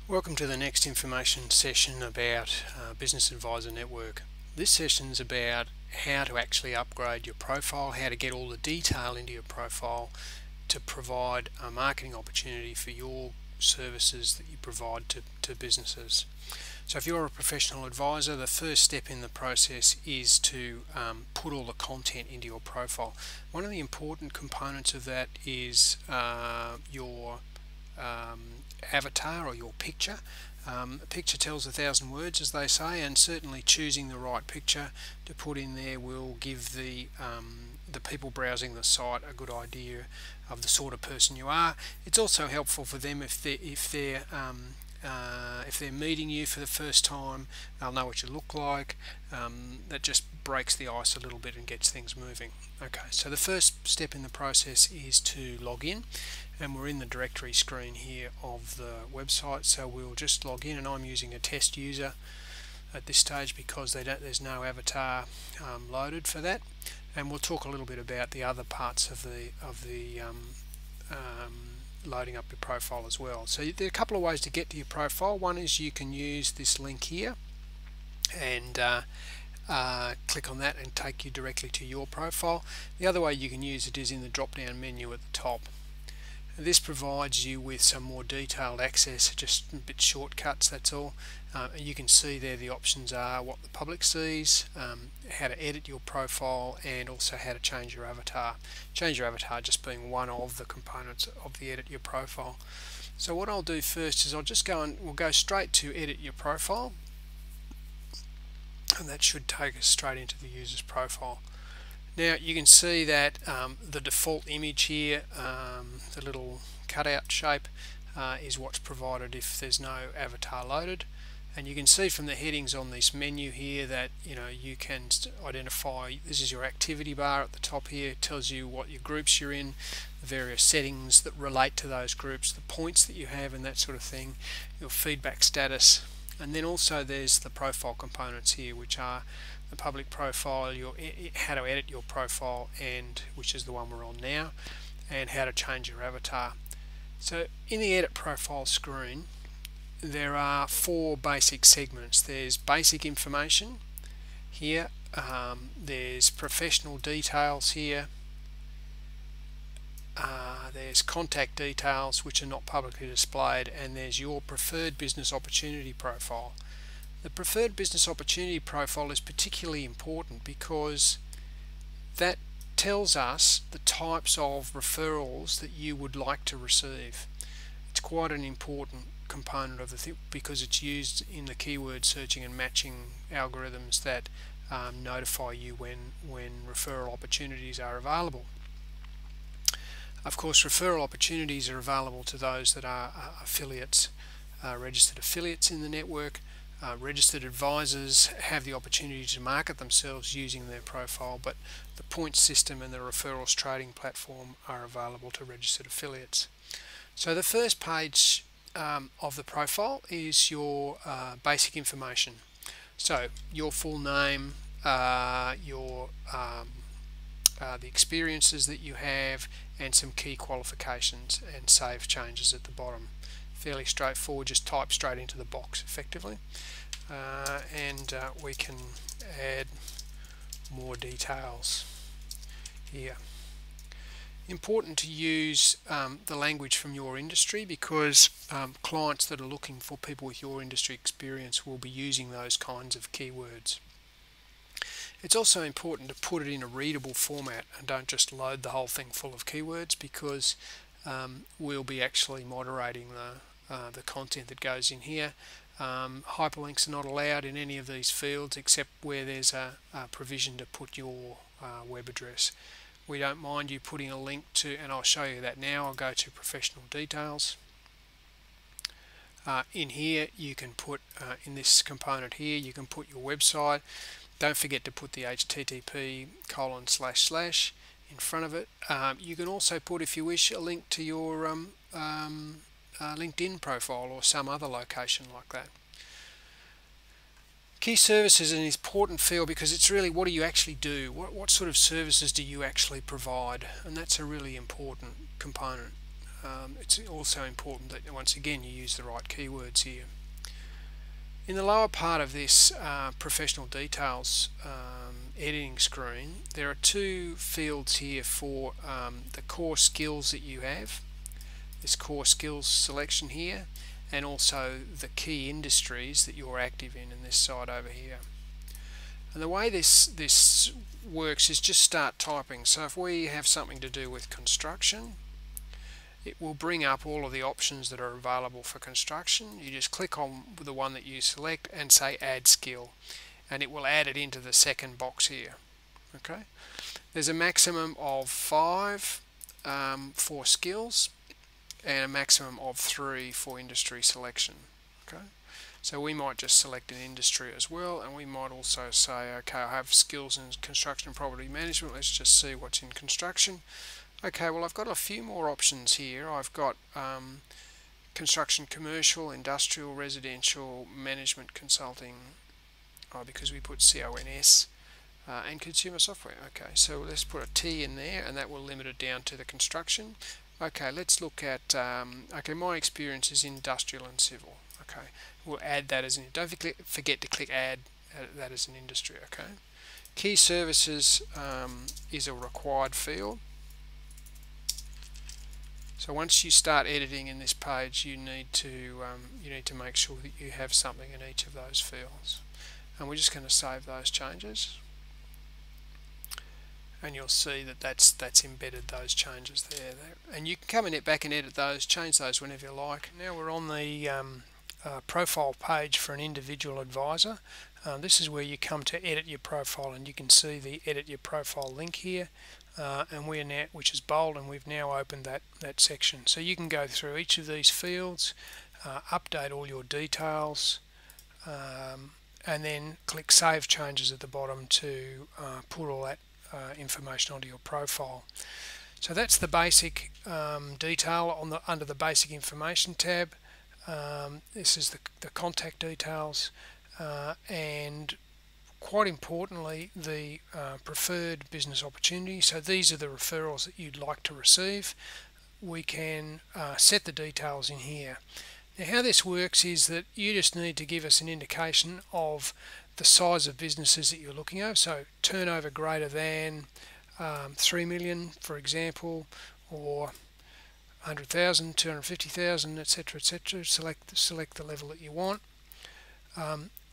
Welcome to the next information session about Business Advisor Network. This session is about how to actually upgrade your profile, how to get all the detail into your profile to provide a marketing opportunity for your services that you provide to businesses. So if you're a professional advisor, the first step in the process is to put all the content into your profile. One of the important components of that is your avatar or your picture. A picture tells 1,000 words, as they say, and certainly choosing the right picture to put in there will give the people browsing the site a good idea of the sort of person you are. It's also helpful for them if they're meeting you for the first time. They'll know what you look like. That just breaks the ice a little bit and gets things moving. Okay, so the first step in the process is to log in, and we're in the directory screen here of the website, so we'll just log in, and I'm using a test user at this stage because there's no avatar loaded for that, and we'll talk a little bit about the other parts of the loading up your profile as well. So there are a couple of ways to get to your profile. One is you can use this link here and click on that and take you directly to your profile. The other way you can use it is in the drop down menu at the top. This provides you with some more detailed access, just a bit shortcuts, that's all. You can see there the options are what the public sees, how to edit your profile, and also how to change your avatar. Change your avatar just being one of the components of the edit your profile. So what I'll do first is I'll just we'll go straight to edit your profile, and that should take us straight into the user's profile. Now you can see that the default image here, the little cutout shape, is what's provided if there's no avatar loaded, and you can see from the headings on this menu here that you can identify. This is your activity bar at the top here. It tells you what your groups you're in, the various settings that relate to those groups, the points that you have and that sort of thing, your feedback status, and then also there's the profile components here, which are the public profile, how to edit your profile, and which is the one we're on now, and how to change your avatar. So in the edit profile screen there are four basic segments. There's basic information here, there's professional details here, there's contact details which are not publicly displayed, and there's your preferred business opportunity profile. The preferred business opportunity profile is particularly important because that tells us the types of referrals that you would like to receive. It's quite an important component of the thing because it's used in the keyword searching and matching algorithms that notify you when referral opportunities are available. Of course, referral opportunities are available to those that are affiliates, registered affiliates in the network. Registered advisors have the opportunity to market themselves using their profile, but the points system and the referrals trading platform are available to registered affiliates. So the first page of the profile is your basic information. So your full name, the experiences that you have, and some key qualifications, and save changes at the bottom. Fairly straightforward, just type straight into the box effectively, and we can add more details here. Important to use the language from your industry because clients that are looking for people with your industry experience will be using those kinds of keywords. It's also important to put it in a readable format and don't just load the whole thing full of keywords, because we'll be actually moderating the content that goes in here. Hyperlinks are not allowed in any of these fields except where there's a provision to put your web address. We don't mind you putting a link to, and I'll show you that now. I'll go to professional details. In here you can put, in this component here, you can put your website. Don't forget to put the http:// in front of it. You can also put, if you wish, a link to your LinkedIn profile or some other location like that. Key services is an important field because it's really, what do you actually do? What sort of services do you actually provide? And that's a really important component. it's also important that once again you use the right keywords here. In the lower part of this professional details editing screen, there are two fields here for the core skills that you have, this core skills selection here, and also the key industries that you're active in this side over here. And the way this works is just start typing. So if we have something to do with construction, it will bring up all of the options that are available for construction. You just click on the one that you select and say add skill, and it will add it into the second box here. Okay, there's a maximum of 5 for skills and a maximum of 3 for industry selection. Okay, so we might just select an industry as well, and we might also say, okay, I have skills in construction and property management. Let's just see what's in construction. Okay, well, I've got a few more options here. I've got construction, commercial, industrial, residential, management consulting, because we put CONS, and consumer software. Okay, so let's put a T in there, and that will limit it down to the construction. Okay, let's look at, okay, my experience is industrial and civil. Okay, we'll add that as an, don't forget to click add that as an industry. Okay, key services is a required field. So once you start editing in this page, you need to make sure that you have something in each of those fields, and we're just going to save those changes, and you'll see that that's embedded those changes there. And you can come in back and edit those, change those whenever you like. Now we're on the profile page for an individual advisor. This is where you come to edit your profile, and you can see the edit your profile link here. And we're now, which is bold, and we've now opened that section. So you can go through each of these fields, update all your details, and then click Save Changes at the bottom to put all that information onto your profile. So that's the basic detail under the Basic Information tab. This is the contact details, and quite importantly, the preferred business opportunity. So these are the referrals that you'd like to receive. We can set the details in here. Now, how this works is that you just need to give us an indication of the size of businesses that you're looking at. So turnover greater than 3 million, for example, or 100,000, 250,000, etc., etc. Select the level that you want.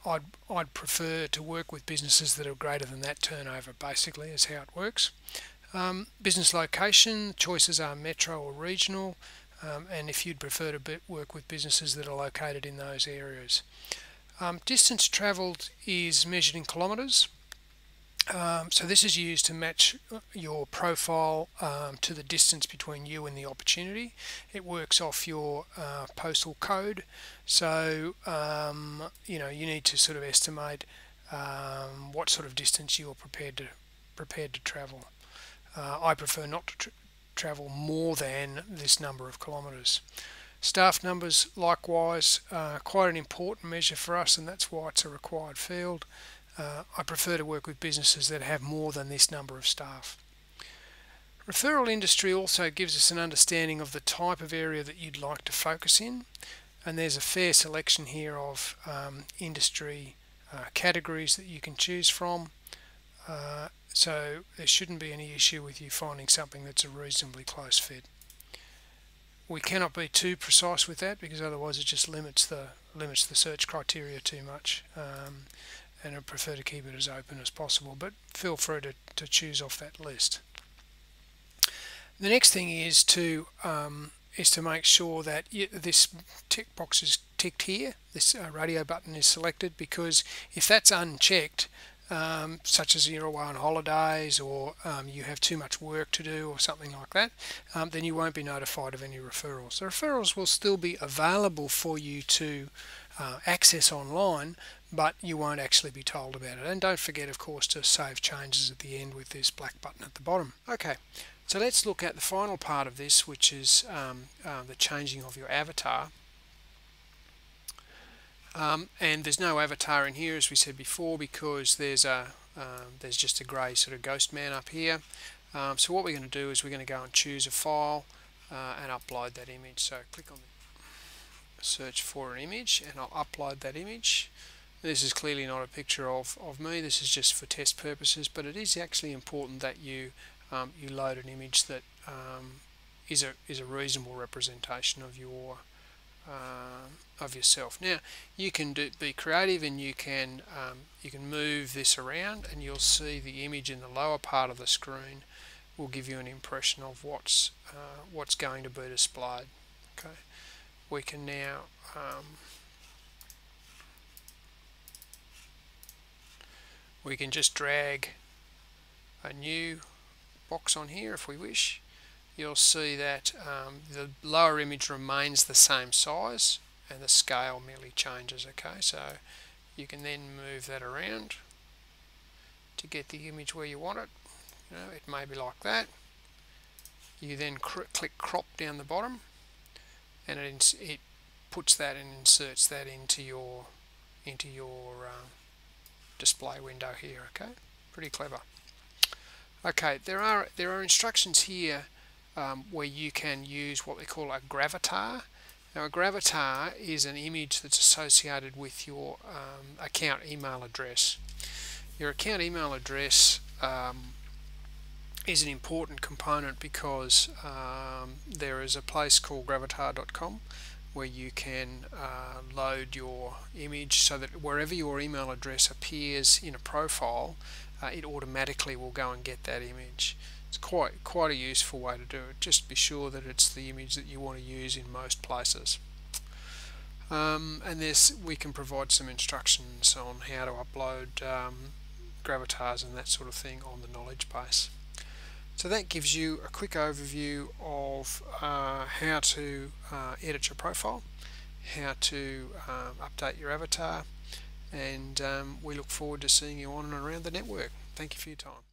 I'd prefer to work with businesses that are greater than that turnover, basically, is how it works. Business location, choices are metro or regional, and if you'd prefer to work with businesses that are located in those areas. Distance travelled is measured in kilometres. So this is used to match your profile to the distance between you and the opportunity. It works off your postal code, so you need to sort of estimate what sort of distance you're prepared to travel. I prefer not to travel more than this number of kilometres. Staff numbers, likewise, quite an important measure for us, and that's why it's a required field. I prefer to work with businesses that have more than this number of staff. Referral industry also gives us an understanding of the type of area that you'd like to focus in, and there's a fair selection here of industry categories that you can choose from, so there shouldn't be any issue with you finding something that's a reasonably close fit. We cannot be too precise with that, because otherwise it just limits the search criteria too much. And I prefer to keep it as open as possible, but feel free to choose off that list. The next thing is to make sure that this tick box is ticked here, this radio button is selected, because if that's unchecked, such as you're away on holidays, or you have too much work to do or something like that, then you won't be notified of any referrals. The referrals will still be available for you to access online, but you won't actually be told about it. And don't forget, of course, to save changes at the end with this black button at the bottom. Okay, so let's look at the final part of this, which is the changing of your avatar. And there's no avatar in here, as we said before, because there's just a grey sort of ghost man up here. So what we're going to do is we're going to go and choose a file. and upload that image. So click on the search for an image and I'll upload that image. This is clearly not a picture of me, this is just for test purposes, but it is actually important that you you load an image that is a reasonable representation of your of yourself. Now you can be creative, and you can move this around, and you'll see the image in the lower part of the screen will give you an impression of what's going to be displayed. Okay, we can now we can just drag a new box on here if we wish. You'll see that the lower image remains the same size and the scale merely changes. Okay, so you can then move that around to get the image where you want it. You know, it may be like that. You then click crop down the bottom, and it puts that and inserts that into your display window here. Okay, pretty clever. Okay, there are instructions here where you can use what we call a gravatar. Now, a gravatar is an image that's associated with your account email address. Your account email address is an important component because there is a place called gravatar.com where you can load your image so that wherever your email address appears in a profile, it automatically will go and get that image. It's quite a useful way to do it. Just be sure that it's the image that you want to use in most places. And we can provide some instructions on how to upload gravatars and that sort of thing on the knowledge base. So that gives you a quick overview of how to edit your profile, how to update your avatar, and we look forward to seeing you on and around the network. Thank you for your time.